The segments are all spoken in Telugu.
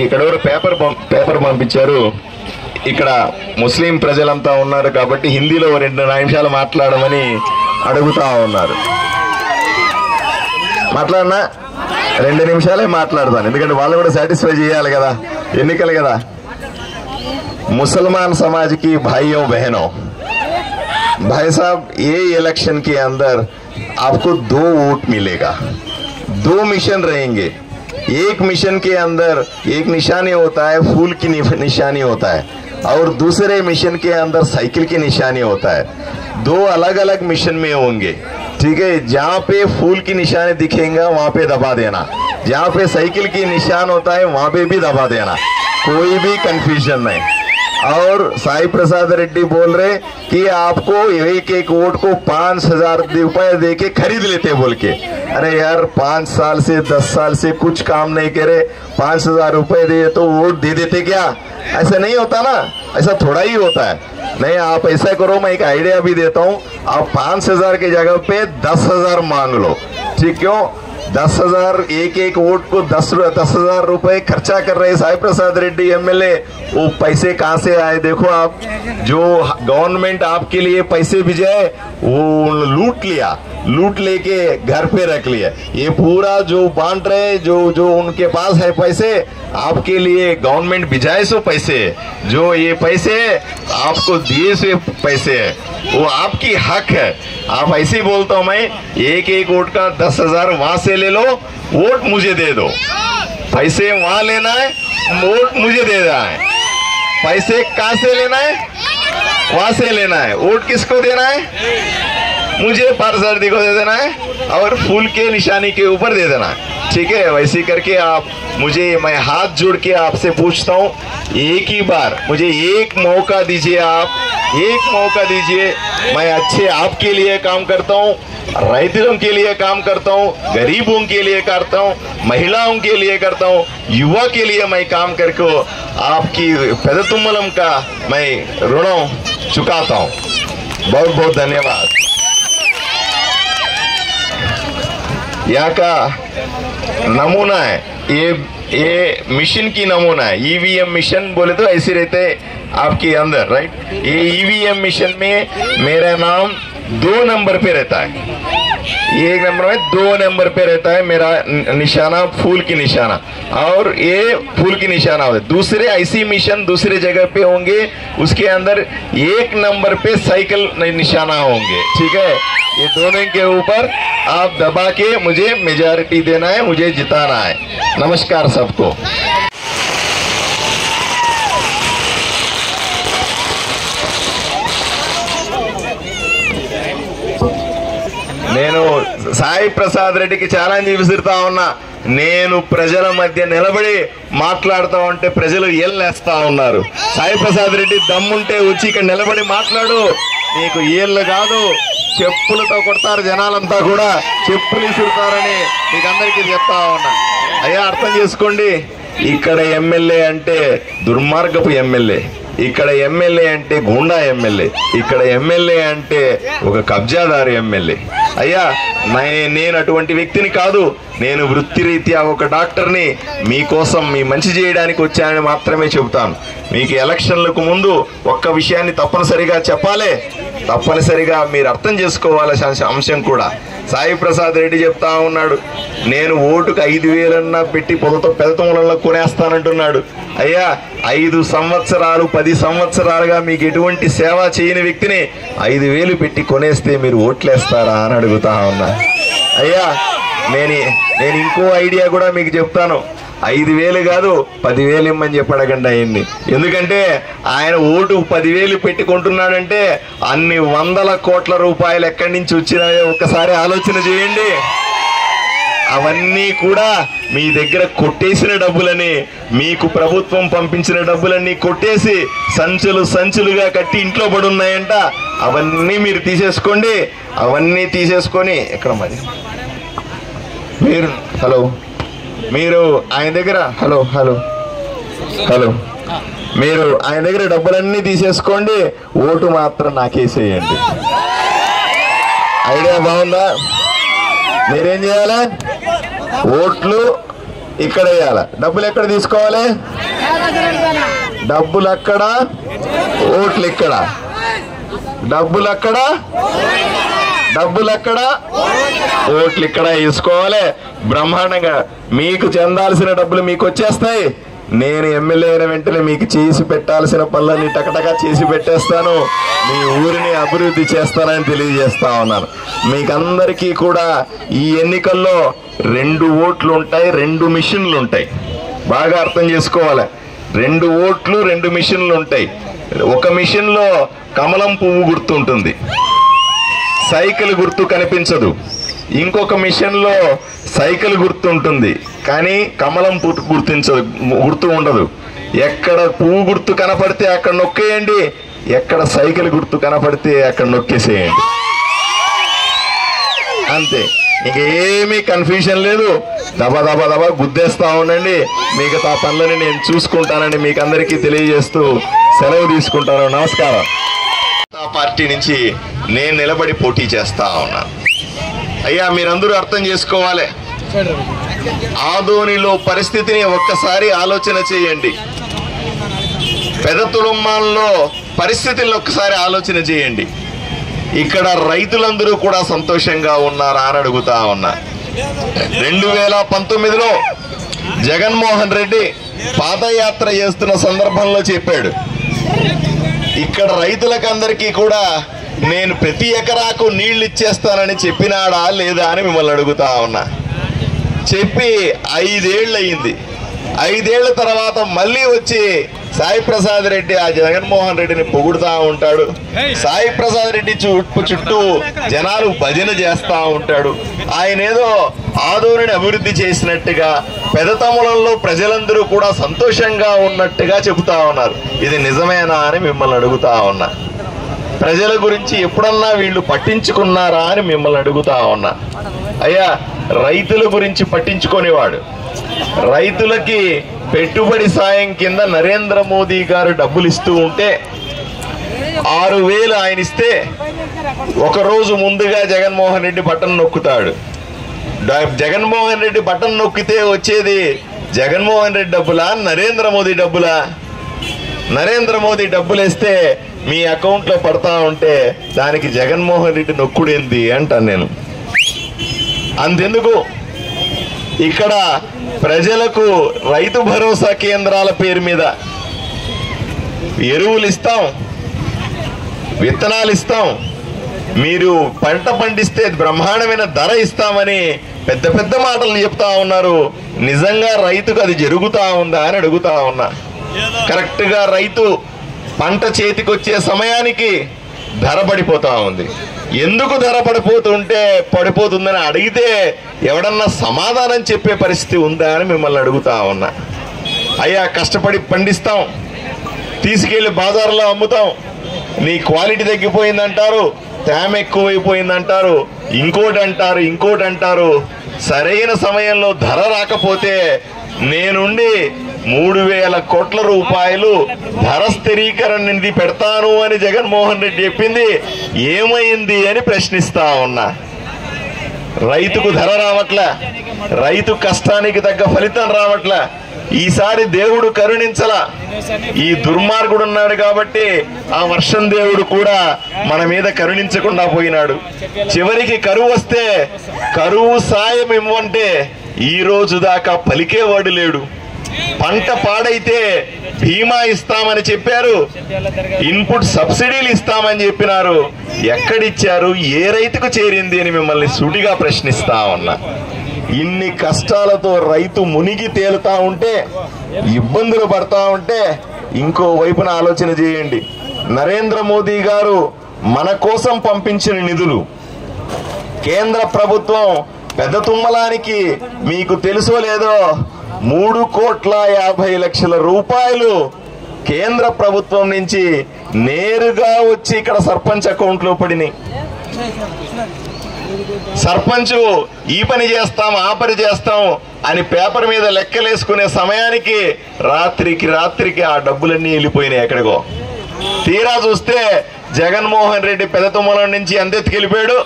ఇక్కడ పేపర్ పంపించారు. ఇక్కడ ముస్లిం ప్రజలంతా ఉన్నారు కాబట్టి హిందీలో 2 నిమిషాలు మాట్లాడమని అడుగుతా ఉన్నారు. మాట్లాడినా 2 నిమిషాలే మాట్లాడతాను, ఎందుకంటే వాళ్ళు కూడా సాటిస్ఫై చేయాలి కదా, ఎన్నికలు కదా. मुसलमान समाज की भाइयों बहनों, भाई साहब ये इलेक्शन के अंदर आपको 2 वोट मिलेगा, 2 मिशन रहेंगे. एक मिशन के अंदर एक निशानी होता है, फूल की निशानी होता है, और दूसरे मिशन के अंदर साइकिल की निशानी होता है. 2 अलग अलग मिशन में होंगे, ठीक है. जहाँ पे फूल की निशानी दिखेगा वहाँ पे दबा देना, जहाँ पे साइकिल की निशान होता है वहाँ पे भी दबा देना, कोई भी कंफ्यूजन नहीं. और साई प्रसाद रेड्डी बोल रहे कि आपको एक वोट को 5,000 रुपए दे के खरीद लेते बोल के. अरे यार 5 साल से 10 साल से कुछ काम नहीं करे, 5,000 रुपए दे तो वोट दे देते क्या? ऐसा नहीं होता ना, ऐसा थोड़ा ही होता है. नहीं, आप ऐसा करो, मैं एक आइडिया भी देता हूँ. आप 5,000 की जगह पे 10,000 मांग लो, ठीक. क्यों 10,000 एक वोट को 10,000 रुपए खर्चा कर रहे साई प्रसाद रेड्डी एमएलए. वो पैसे कहाँ से आए? देखो आप, जो गवर्नमेंट आपके लिए पैसे भेजे वो लूट लेके घर पे रख लिया. ये पूरा जो बांट रहे, जो उनके पास है पैसे, आपके लिए गवर्नमेंट भिजाए सो पैसे, जो ये पैसे आपको दिए से पैसे है, वो आपकी हक है. आप ऐसे बोलता हूं मैं, एक वोट का 10,000 वहां से ले लो, वोट मुझे दे दो. पैसे वहां लेना है, वोट मुझे दे देना है. पैसे कहां से लेना है? वहां से लेना है. वोट किसको देना है? मुझे पार्षद को दे देना है, और फूल के निशानी के ऊपर दे देना है, ठीक है. वैसे करके आप मुझे, मैं हाथ जोड़ के आपसे पूछता हूँ, एक ही बार मुझे एक मौका दीजिए, आप एक मौका दीजिए. मैं अच्छे आपके लिए काम करता हूँ, रैतों के लिए काम करता हूँ, गरीबों के लिए करता हूँ, महिलाओं के लिए करता हूँ, युवा के लिए मैं काम करके आपकी पेदतुम्मलम का मैं ऋण चुकाता हूँ. बहुत बहुत धन्यवाद. यहाँ का नमूना है, ये मिशन की नमूना है. ईवीएम मिशन बोले तो ऐसे रहते आपके अंदर, राइट. ये ईवीएम मिशन में मेरा नाम 2 नंबर पे रहता है, 1 नंबर में 2 नंबर पे रहता है मेरा निशाना, फूल की निशाना, और ये फूल की निशाना होता है. दूसरे ऐसी मिशन दूसरे जगह पे होंगे, उसके अंदर 1 नंबर पे साइकिल निशाना होंगे, ठीक है. ये दोनों के ऊपर आप दबा के मुझे मेजॉरिटी देना है, मुझे जिताना है. नमस्कार सबको. నేను సాయి ప్రసాద్ రెడ్డికి ఛాలెంజ్ విసురుతా ఉన్నా. నేను ప్రజల మధ్య నిలబడి మాట్లాడుతా ఉంటే ప్రజలు ఏళ్ళేస్తా ఉన్నారు. సాయి ప్రసాద్ రెడ్డి దమ్ముంటే వచ్చి ఇక్కడ నిలబడి మాట్లాడు, నీకు ఏళ్ళు కాదు చెప్పులతో కొడతారు, జనాలంతా కూడా చెప్పులు విసురుతారని మీకు అందరికీ చెప్తా ఉన్నా. అయ్యా అర్థం చేసుకోండి, ఇక్కడ ఎమ్మెల్యే అంటే దుర్మార్గపు ఎమ్మెల్యే, ఇక్కడ ఎమ్మెల్యే అంటే గూండా ఎమ్మెల్యే, ఇక్కడ ఎమ్మెల్యే అంటే ఒక కబ్జాదారు ఎమ్మెల్యే. అయ్యా నేను అటువంటి వ్యక్తిని కాదు, నేను వృత్తిరీత్యా ఒక డాక్టర్ని. మీకోసం మీ మంచి చేయడానికి వచ్చానని మాత్రమే చెబుతాను. మీకు ఎలక్షన్లకు ముందు ఒక్క విషయాన్ని తప్పనిసరిగా చెప్పాలి, తప్పనిసరిగా మీరు అర్థం చేసుకోవాల్సిన అంశం కూడా. సాయి ప్రసాద్ రెడ్డి చెప్తా ఉన్నాడు, నేను ఓటుకు 5,000 పెట్టి పెదతొమ్మలలో కొనేస్తానంటున్నాడు. అయ్యా 5 సంవత్సరాలు 10 సంవత్సరాలుగా మీకు ఎటువంటి సేవ చేయని వ్యక్తిని 5,000 పెట్టి కొనేస్తే మీరు ఓట్లేస్తారా అని అడుగుతా ఉన్నా. అయ్యా నేను ఇంకో ఐడియా కూడా మీకు చెప్తాను. 5,000 కాదు 10,000 ఇమ్మని చెప్పి అడగండి అయ్యింది. ఎందుకంటే ఆయన ఓటు 10,000 పెట్టుకుంటున్నాడంటే అన్ని 100 కోట్ల రూపాయలు ఎక్కడి నుంచి వచ్చినాయో ఒక్కసారి ఆలోచన చేయండి. అవన్నీ కూడా మీ దగ్గర కొట్టేసిన డబ్బులని, మీకు ప్రభుత్వం పంపించిన డబ్బులన్నీ కొట్టేసి సంచులుగా కట్టి ఇంట్లో పడి ఉన్నాయంట. అవన్నీ మీరు తీసేసుకోండి. అవన్నీ తీసేసుకొని ఎక్కడ మరి మీరు మీరు ఆయన దగ్గర మీరు ఆయన దగ్గర డబ్బులన్నీ తీసేసుకోండి, ఓటు మాత్రం నాకేసేయండి. ఐడియా బాగుందా? మీరేం చేయాలి? ఓట్లు ఇక్కడ వేయాలి. డబ్బులు ఎక్కడ తీసుకోవాలి? డబ్బులు అక్కడ, ఓట్లు ఇక్కడ. డబ్బులు అక్కడ, డబ్బులు అక్కడ, ఓట్లు ఇక్కడ వేసుకోవాలి. బ్రహ్మాండంగా మీకు చెందాల్సిన డబ్బులు మీకు వచ్చేస్తాయి. నేను ఎమ్మెల్యే అయిన వెంటనే మీకు చేసి పెట్టాల్సిన పనులన్నీ టకటగా చేసి పెట్టేస్తాను. మీ ఊరిని అభివృద్ధి చేస్తానని తెలియజేస్తా ఉన్నాను. మీకందరికీ కూడా ఈ ఎన్నికల్లో 2 ఓట్లు ఉంటాయి, 2 మిషన్లు ఉంటాయి. బాగా అర్థం చేసుకోవాలి. 2 ఓట్లు, 2 మిషన్లు ఉంటాయి. ఒక మిషన్లో కమలం పువ్వు గుర్తు ఉంటుంది, సైకిల్ గుర్తు కనిపించదు. ఇంకొక మిషన్లో సైకిల్ గుర్తు ఉంటుంది, కానీ కమలం గుర్తు ఉండదు. ఎక్కడ పువ్వు గుర్తు కనపడితే అక్కడ నొక్కేయండి, ఎక్కడ సైకిల్ గుర్తు కనపడితే అక్కడ నొక్కేసేయండి. అంతే, ఇంకేమీ కన్ఫ్యూజన్ లేదు. దబా దబా దబా గుద్దేస్తా ఉండండి. మిగతా పనులని నేను చూసుకుంటానని మీకు అందరికీ తెలియజేస్తూ సెలవు తీసుకుంటాను. నమస్కారం. పార్టీ నుంచి నేను నిలబడి పోటీ చేస్తా ఉన్నాను. అయ్యా, మీరందరూ అర్థం చేసుకోవాలి. ఆదోనిలో పరిస్థితిని ఒక్కసారి ఆలోచన చేయండి. పెదతులమ్మాల్లో పరిస్థితులను ఒక్కసారి ఆలోచన చేయండి. ఇక్కడ రైతులందరూ కూడా సంతోషంగా ఉన్నారా అని అడుగుతా ఉన్నా. 2019లో జగన్మోహన్ రెడ్డి పాదయాత్ర చేస్తున్న సందర్భంలో చెప్పాడు, ఇక్కడ రైతులకు అందరికీ కూడా నేను ప్రతి ఎకరాకు నీళ్లు ఇచ్చేస్తానని చెప్పినాడా లేదా అని మిమ్మల్ని అడుగుతా ఉన్నా. చెప్పి 5 ఏళ్ళు అయింది. 5 ఏళ్ల తర్వాత మళ్ళీ వచ్చి సాయి ప్రసాద్ రెడ్డి ఆ జగన్మోహన్ రెడ్డిని పొగుడుతూ ఉంటాడు. సాయి ప్రసాద్ రెడ్డి చుట్టూ జనాలు భజన చేస్తూ ఉంటాడు. ఆయన ఏదో ఆదోనిని అభివృద్ధి చేసినట్టుగా, పెదతములలో ప్రజలందరూ కూడా సంతోషంగా ఉన్నట్టుగా చెబుతా ఉన్నారు. ఇది నిజమేనా అని మిమ్మల్ని అడుగుతా ఉన్నా. ప్రజల గురించి ఎప్పుడన్నా వీళ్ళు పట్టించుకున్నారా అని మిమ్మల్ని అడుగుతా ఉన్నా. అయ్యా, రైతుల గురించి పట్టించుకునేవాడు. రైతులకి పెట్టుబడి సాయం కింద నరేంద్ర మోదీ గారు డబ్బులు ఇస్తూ ఉంటే 6,000 ఆయన ఇస్తే ఒకరోజు ముందుగా జగన్మోహన్ రెడ్డి బటన్ నొక్కుతాడు. జగన్మోహన్ రెడ్డి బటన్ నొక్కితే వచ్చేది జగన్మోహన్ రెడ్డి డబ్బులా, నరేంద్ర మోదీ డబ్బులా? నరేంద్ర మోదీ డబ్బులు వేస్తే మీ అకౌంట్లో పడతా ఉంటే దానికి జగన్మోహన్ రెడ్డి నొక్కుడేంది అంటాను నేను. అంతెందుకు, ఇక్కడ ప్రజలకు రైతు భరోసా కేంద్రాల పేరు మీద ఎరువులు ఇస్తాం, విత్తనాలు ఇస్తాం, మీరు పంట పండిస్తే బ్రహ్మాండమైన ధర ఇస్తామని పెద్ద పెద్ద మాటలు చెప్తా ఉన్నారు. నిజంగా రైతుకు అది జరుగుతా ఉందా అని అడుగుతా ఉన్నా. కరెక్ట్గా రైతు పంట చేతికి వచ్చే సమయానికి ధర పడిపోతా ఉంది. ఎందుకు ధర పడిపోతుందని అడిగితే ఎవడన్నా సమాధానం చెప్పే పరిస్థితి ఉందా అని మిమ్మల్ని అడుగుతా ఉన్నా. అయ్యా, కష్టపడి పండిస్తాం, తీసుకెళ్లి బజార్లో అమ్ముతాం, నీ క్వాలిటీ తగ్గిపోయిందంటారు, తేమ ఎక్కువైపోయిందంటారు, ఇంకోటి అంటారు. సరైన సమయంలో ధర రాకపోతే నేనుండి 3,000 కోట్ల రూపాయలు ధర స్థిరీకరణ నిధి పెడతాను అని జగన్మోహన్ రెడ్డి చెప్పింది ఏమైంది అని ప్రశ్నిస్తా ఉన్నా. రైతుకు ధర రావట్లే, రైతు కష్టానికి తగ్గ ఫలితం రావట్లే. ఈసారి దేవుడు కరుణించలా. ఈ దుర్మార్గుడు ఉన్నాడు కాబట్టి ఆ వర్షం దేవుడు కూడా మన మీద కరుణించకుండా పోయినాడు. చివరికి కరువు వస్తే కరువు సాయం ఇవ్వంటే ఈ రోజు దాకా పలికేవాడు లేడు. పంట పాడైతే బీమా ఇస్తామని చెప్పారు, ఇన్పుట్ సబ్సిడీలు ఇస్తామని చెప్పినారు. ఎక్కడిచ్చారు? ఏ రైతుకు చేరింది అని మిమ్మల్ని సూటిగా ప్రశ్నిస్తా ఉన్నా. ఇన్ని కష్టాలతో రైతు మునిగి తేలుతా ఉంటే, ఇబ్బందులు పడతా ఉంటే ఇంకో వైపున ఆలోచన చేయండి. నరేంద్ర మోదీ గారు మన కోసం పంపించిన నిధులు కేంద్ర ప్రభుత్వం పెద్ద తుమ్మలానికి మీకు తెలుసో లేదో 3,50,00,000 రూపాయలు కేంద్ర ప్రభుత్వం నుంచి నేరుగా వచ్చి ఇక్కడ సర్పంచ్ అకౌంట్లో పడినాయి. సర్పంచ్ ఈ పని చేస్తాం, ఆ పని చేస్తాం అని పేపర్ మీద లెక్కలేసుకునే సమయానికి రాత్రికి ఆ డబ్బులన్నీ వెళ్ళిపోయినాయి ఎక్కడికో. తీరా చూస్తే జగన్మోహన్ రెడ్డి పెదతుమ్మలం నుంచి ఎంత ఎత్తుకెళ్ళిపోయాడు?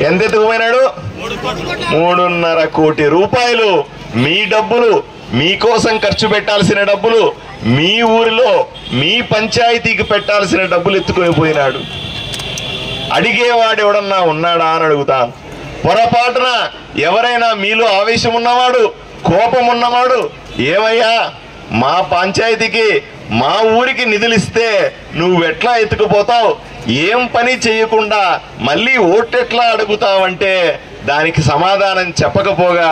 ఎంత ఎత్తుకుపోయినాడు? 3,500 కోటి రూపాయలు మీ డబ్బులు మీకోసం ఖర్చు పెట్టాల్సిన డబ్బులు మీ ఊరిలో మీ పంచాయతీకి పెట్టాల్సిన డబ్బులు ఎత్తుకొని పోయినాడు. అడిగేవాడు ఎవడన్నా ఉన్నాడా అని అడుగుతాను. పొరపాటున ఎవరైనా మీలో ఆవేశం ఉన్నవాడు, కోపం ఉన్నవాడు, ఏమయ్యా మా పంచాయతీకి మా ఊరికి నిధులు ఇస్తే నువ్వెట్లా ఎత్తుకుపోతావు, ఏం పని చేయకుండా మళ్ళీ ఓటెట్లా అడుగుతావంటే దానికి సమాధానం చెప్పకపోగా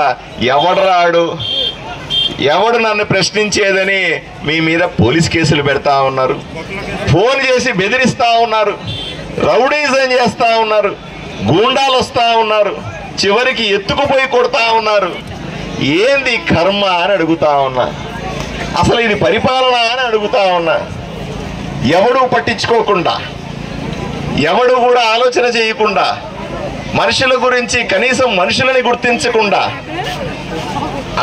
ఎవడు నన్ను ప్రశ్నించేదని మీ మీద పోలీస్ కేసులు పెడతా ఉన్నారు, ఫోన్ చేసి బెదిరిస్తా ఉన్నారు, రౌడీజం చేస్తా ఉన్నారు, గూండాలు వస్తా ఉన్నారు, చివరికి ఎత్తుకుపోయి కొడతా ఉన్నారు. ఏంది కర్మ అని అడుగుతా ఉన్నా. అసలు ఇది పరిపాలన అని అడుగుతా ఉన్నా. ఎవడు పట్టించుకోకుండా, ఎవడు కూడా ఆలోచన చేయకుండా, మనుషుల గురించి కనీసం మనుషులని గుర్తించకుండా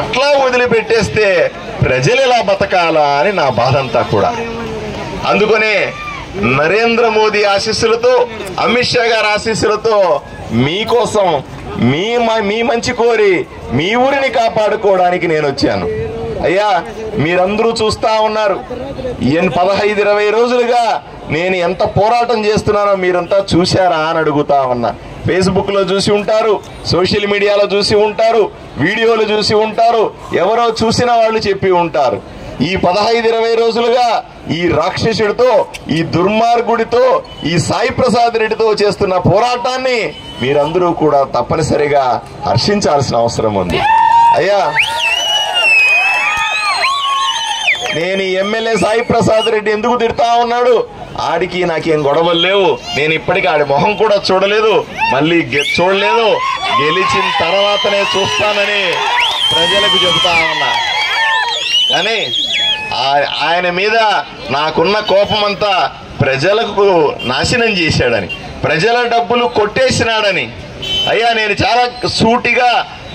అట్లా వదిలిపెట్టేస్తే ప్రజలు ఎలా బతకాలా అని నా బాధంతా కూడా. అందుకనే నరేంద్ర మోదీ ఆశీస్సులతో, అమిత్ షా గారి ఆశీస్సులతో మీకోసం మీ మంచి కోరి మీ ఊరిని కాపాడుకోవడానికి నేను వచ్చాను. అయ్యా మీరందరూ చూస్తా ఉన్నారు, 15-20 రోజులుగా నేను ఎంత పోరాటం చేస్తున్నానో మీరంతా చూశారా అని అడుగుతా ఉన్నా. ఫేస్బుక్ లో చూసి ఉంటారు, సోషల్ మీడియాలో చూసి ఉంటారు, వీడియోలు చూసి ఉంటారు, ఎవరో చూసిన వాళ్ళు చెప్పి ఉంటారు. ఈ 15-20 రోజులుగా ఈ రాక్షసుడితో, ఈ దుర్మార్గుడితో, ఈ సాయి ప్రసాద్ రెడ్డితో చేస్తున్న పోరాటాన్ని మీరందరూ కూడా తప్పనిసరిగా హర్షించాల్సిన అవసరం ఉంది. అయ్యా నేను ఎమ్మెల్యే సాయి ప్రసాద్ రెడ్డి ఎందుకు తిడతా ఉన్నాడు, ఆడికి నాకేం గొడవలు లేవు, నేను ఇప్పటికీ ఆడి మొహం కూడా చూడలేదు, మళ్ళీ చూడలేదు, గెలిచిన తర్వాతనే చూస్తానని ప్రజలకు చెబుతా ఉన్నా. కానీ ఆయన మీద నాకున్న కోపమంతా ప్రజలకు నాశనం చేశాడని, ప్రజల డబ్బులు కొట్టేసినాడని. అయ్యా నేను చాలా సూటిగా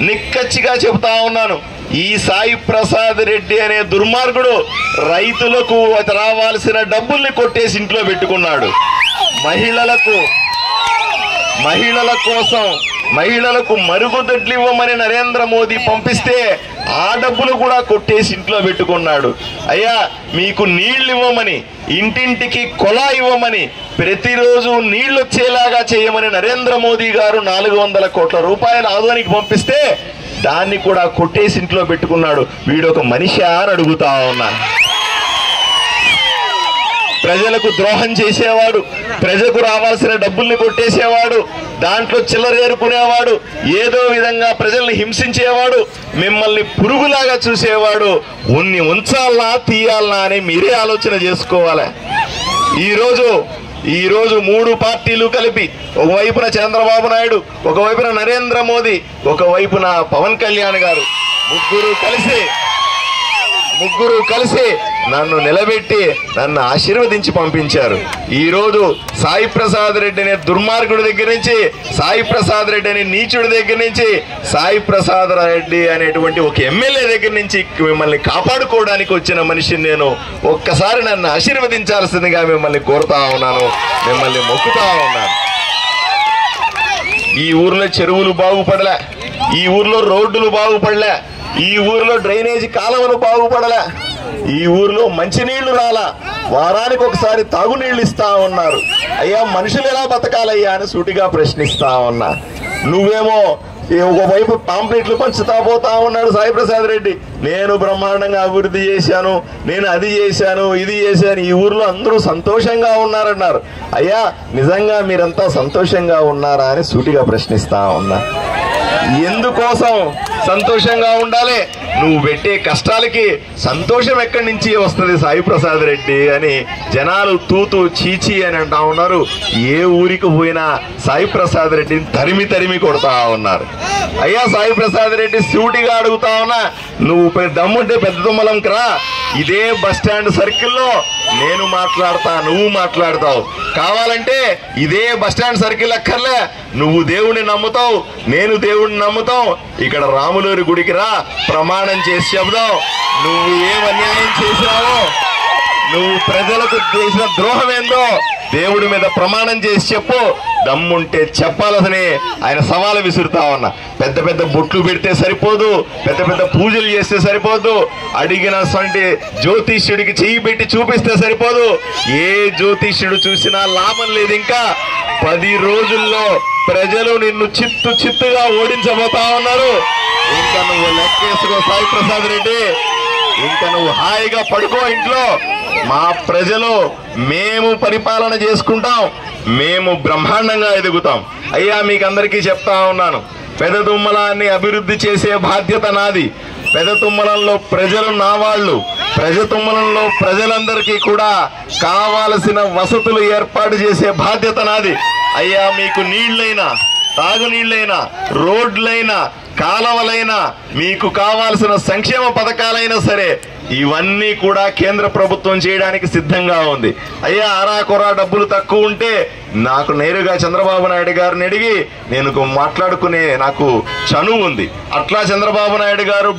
నిక్కచ్చిగా చెబుతా ఉన్నాను, ఈ సాయి ప్రసాద్ రెడ్డి అనే దుర్మార్గుడు రైతులకు రావాల్సిన డబ్బుల్ని కొట్టేసి ఇంట్లో పెట్టుకున్నాడు. మహిళల కోసం మహిళలకు మరుగుదొడ్లు ఇవ్వమని నరేంద్ర మోదీ పంపిస్తే ఆ డబ్బులు కూడా కొట్టేసి ఇంట్లో పెట్టుకున్నాడు. అయ్యా మీకు నీళ్లు ఇవ్వమని, ఇంటింటికి కొలా ఇవ్వమని, ప్రతిరోజు నీళ్లు వచ్చేలాగా చేయమని నరేంద్ర మోదీ గారు 400 కోట్ల రూపాయలు ఆదోనికి పంపిస్తే దాన్ని కూడా కొట్టేసి ఇంట్లో పెట్టుకున్నాడు. వీడొక మనిషి అని అడుగుతా ఉన్నాను. ప్రజలకు ద్రోహం చేసేవాడు, ప్రజలకు రావాల్సిన డబ్బుల్ని కొట్టేసేవాడు, దాంట్లో చిల్లరేరుకునేవాడు, ఏదో విధంగా ప్రజల్ని హింసించేవాడు, మిమ్మల్ని పురుగులాగా చూసేవాడు. ఉంచాలనా తీయాలనా అని మీరే ఆలోచన చేసుకోవాలి. ఈరోజు 3 పార్టీలు కలిపి, ఒకవైపున చంద్రబాబు నాయుడు, ఒకవైపున నరేంద్ర మోదీ, ఒకవైపున పవన్ కళ్యాణ్ గారు, ముగ్గురు కలిసి నన్ను నిలబెట్టి నన్ను ఆశీర్వదించి పంపించారు. ఈరోజు సాయి ప్రసాద్ రెడ్డి అనే దుర్మార్గుడి దగ్గర నుంచి, సాయి ప్రసాద్ రెడ్డి అనే నీచుడి దగ్గర నుంచి, సాయి ప్రసాద్ రెడ్డి అనేటువంటి ఒక ఎమ్మెల్యే దగ్గర నుంచి మిమ్మల్ని కాపాడుకోవడానికి వచ్చిన మనిషిని నేను. ఒక్కసారి నన్ను ఆశీర్వదించాల్సిందిగా మిమ్మల్ని కోరుతా ఉన్నాను, మిమ్మల్ని మొక్కుతా ఉన్నాను. ఈ ఊర్లో చెరువులు బాగుపడలే, ఈ ఊర్లో రోడ్డులు బాగుపడలే, ఈ ఊరిలో డ్రైనేజీ కాలువలు బాగుపడలే, ఈ ఊరిలో మంచినీళ్లు రాలా, వారానికి ఒకసారి తాగునీళ్లు ఇస్తా ఉన్నారు. అయ్యా మనుషులు ఎలా బతకాలయ్యా అని సూటిగా ప్రశ్నిస్తా ఉన్నా. నువ్వేమో ఒకవైపు పాంప్లెట్లు పంచుతా పోతా ఉన్నాడు సాయి ప్రసాద్ రెడ్డి, నేను బ్రహ్మాండంగా అభివృద్ధి చేశాను, నేను అది చేశాను, ఇది చేశాను, ఈ ఊర్లో అందరూ సంతోషంగా ఉన్నారన్నారు. అయ్యా నిజంగా మీరంతా సంతోషంగా ఉన్నారా అని సూటిగా ప్రశ్నిస్తా ఉన్నా. ఎందుకోసం సంతోషంగా ఉండాలి? నువ్వు పెట్టే కష్టాలకి సంతోషం ఎక్కడి నుంచి వస్తుంది సాయి ప్రసాద్ రెడ్డి అని జనాలు తూతూ చీచి అని అంటా ఉన్నారు. ఏ ఊరికి పోయినా సాయి ప్రసాద్ రెడ్డిని తరిమి కొడతా ఉన్నారు. అయ్యా సాయి ప్రసాద్ రెడ్డి సూటిగా అడుగుతా ఉన్నా, నువ్వు దమ్ముంటే పెద్ద తుమ్మలంకి రా, ఇదే బస్టాండ్ సర్కిల్లో నేను మాట్లాడతా, నువ్వు మాట్లాడతావు. కావాలంటే ఇదే బస్టాండ్ సర్కిల్ అక్కర్లే, నువ్వు దేవుణ్ణి నమ్ముతావు, నేను దేవుణ్ణి నమ్ముతాం, ఇక్కడ రాములూరి గుడికి రా, ప్రమాణం చేసి చెబుదాం. నువ్వు ఏం అన్యాయం చేశావో, నువ్వు ప్రజలకు చేసిన ద్రోహం ఏందో దేవుడి మీద ప్రమాణం చేసి చెప్పు, దమ్ముంటే చెప్పాలని ఆయన సవాలు విసురుతా ఉన్నా. పెద్ద పెద్ద బొట్లు పెడితే సరిపోదు, పెద్ద పెద్ద పూజలు చేస్తే సరిపోదు, అడిగినటువంటి జ్యోతిష్యుడికి చెయ్యి పెట్టి చూపిస్తే సరిపోదు. ఏ జ్యోతిష్యుడు చూసినా లాభం లేదు. ఇంకా 10 రోజుల్లో ప్రజలు నిన్ను చిత్తుగా ఓడించబోతా ఉన్నారు. ఇంకా నువ్వు లెక్కేసుకో సాయి ప్రసాద్ రెడ్డి, ఇంకా నువ్వు హాయిగా పడుకో ఇంట్లో. మా ప్రజలు మేము పరిపాలన చేసుకుంటాం, మేము బ్రహ్మాండంగా ఎదుగుతాం. అయ్యా మీకు అందరికీ చెప్తా ఉన్నాను, పెదతుమ్మలాన్ని అభివృద్ధి చేసే బాధ్యత నాది. పెదతుమ్మలంలో ప్రజలు నా వాళ్ళు. పెదతుమ్మలంలో ప్రజలందరికీ కూడా కావాల్సిన వసతులు ఏర్పాటు చేసే బాధ్యత నాది. అయ్యా మీకు నీళ్లైనా, తాగునీళ్లైనా, రోడ్లైనా, కాలవలైనా, మీకు కావాల్సిన సంక్షేమ పథకాలైనా సరే ఇవన్నీ కూడా కేంద్ర ప్రభుత్వం చేయడానికి సిద్ధంగా ఉంది. అయ్యా అరాకొరా డబ్బులు తక్కువ ఉంటే నాకు నేరుగా చంద్రబాబు నాయుడు గారిని అడిగి నేను మాట్లాడుకునే నాకు చనువు ఉంది. అట్లా చంద్రబాబు నాయుడు గారు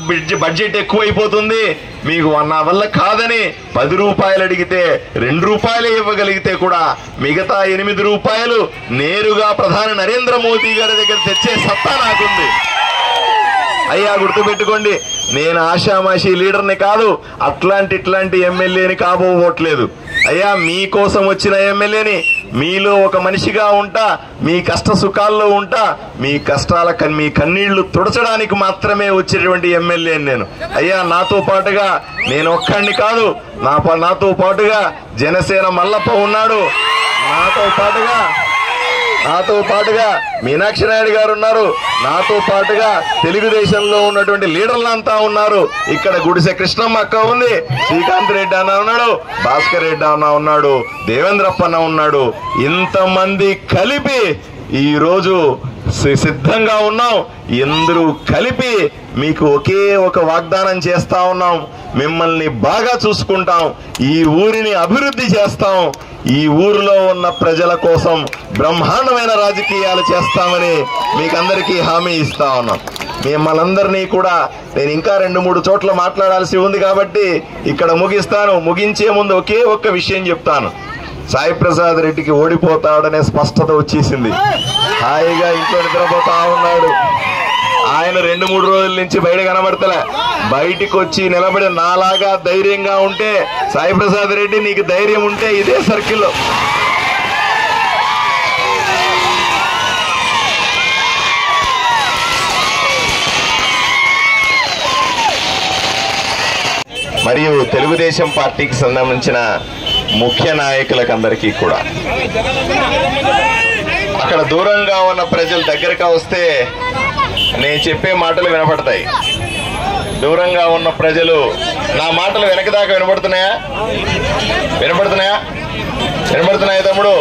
బడ్జెట్ ఎక్కువైపోతుంది మీకు నా వల్ల కాదని 10 రూపాయలు అడిగితే 2 రూపాయలే ఇవ్వగలిగితే కూడా మిగతా 8 రూపాయలు నేరుగా ప్రధాని నరేంద్ర మోదీ గారి దగ్గర తెచ్చే సత్తా నాకుంది. అయ్యా గుర్తుపెట్టుకోండి, నేను ఆషామాషి లీడర్ని కాదు, ఇట్లాంటి ఎమ్మెల్యేని కాబోవట్లేదు. అయ్యా మీకోసం వచ్చిన ఎమ్మెల్యేని, మీలో ఒక మనిషిగా ఉంటా, మీ కష్ట సుఖాల్లో ఉంటా, మీ మీ కన్నీళ్లు తుడచడానికి మాత్రమే వచ్చేటువంటి ఎమ్మెల్యేని నేను. అయ్యా నాతో పాటుగా నేను ఒక్కడిని కాదు, నాతో పాటుగా జనసేన మల్లప్ప ఉన్నాడు, నాతో పాటుగా మీనాక్షి నాయుడు గారు ఉన్నారు, నాతో పాటుగా తెలుగుదేశంలో ఉన్నటువంటి లీడర్లంతా ఉన్నారు. ఇక్కడ గుడిసె కృష్ణమ్మ అక్క ఉంది, శ్రీకాంత్ రెడ్డి అన్న ఉన్నాడు, భాస్కర్ రెడ్డి అన్న ఉన్నాడు, దేవేంద్రప్ప అన్న ఉన్నాడు. ఇంతమంది కలిపి ఈ రోజు సిద్ధంగా ఉన్నాం. అందరూ కలిపి మీకు ఒకే ఒక వాగ్దానం చేస్తా ఉన్నాం, మిమ్మల్ని బాగా చూసుకుంటాం, ఈ ఊరిని అభివృద్ధి చేస్తాం, ఈ ఊరిలో ఉన్న ప్రజల కోసం బ్రహ్మాండమైన రాజకీయాలు చేస్తామని మీకందరికీ హామీ ఇస్తా ఉన్నాం. మిమ్మల్ని కూడా నేను ఇంకా 2-3 చోట్ల మాట్లాడాల్సి ఉంది కాబట్టి ఇక్కడ ముగిస్తాను. ముగించే ముందు ఒకే ఒక్క విషయం చెప్తాను. సాయి ప్రసాద్ రెడ్డికి ఓడిపోతాడనే స్పష్టత వచ్చేసింది. హాయిగా ఇంట్లో నిద్రపోతా ఉన్నాడు. ఆయన 2-3 రోజుల నుంచి బయట కనబడతలే. బయటికి వచ్చి నిలబడి నాలాగా ధైర్యంగా ఉంటే, సాయి ప్రసాద్ రెడ్డి నీకు ధైర్యం ఉంటే ఇదే సర్కిల్లో మరియు తెలుగుదేశం పార్టీకి సంబంధించిన ముఖ్య నాయకులకు అందరికీ కూడా అక్కడ దూరంగా ఉన్న ప్రజలు దగ్గరగా వస్తే నేను చెప్పే మాటలు వినపడతాయి. దూరంగా ఉన్న ప్రజలు నా మాటలు వెనకదాకా వినపడుతున్నాయా తమ్ముడు?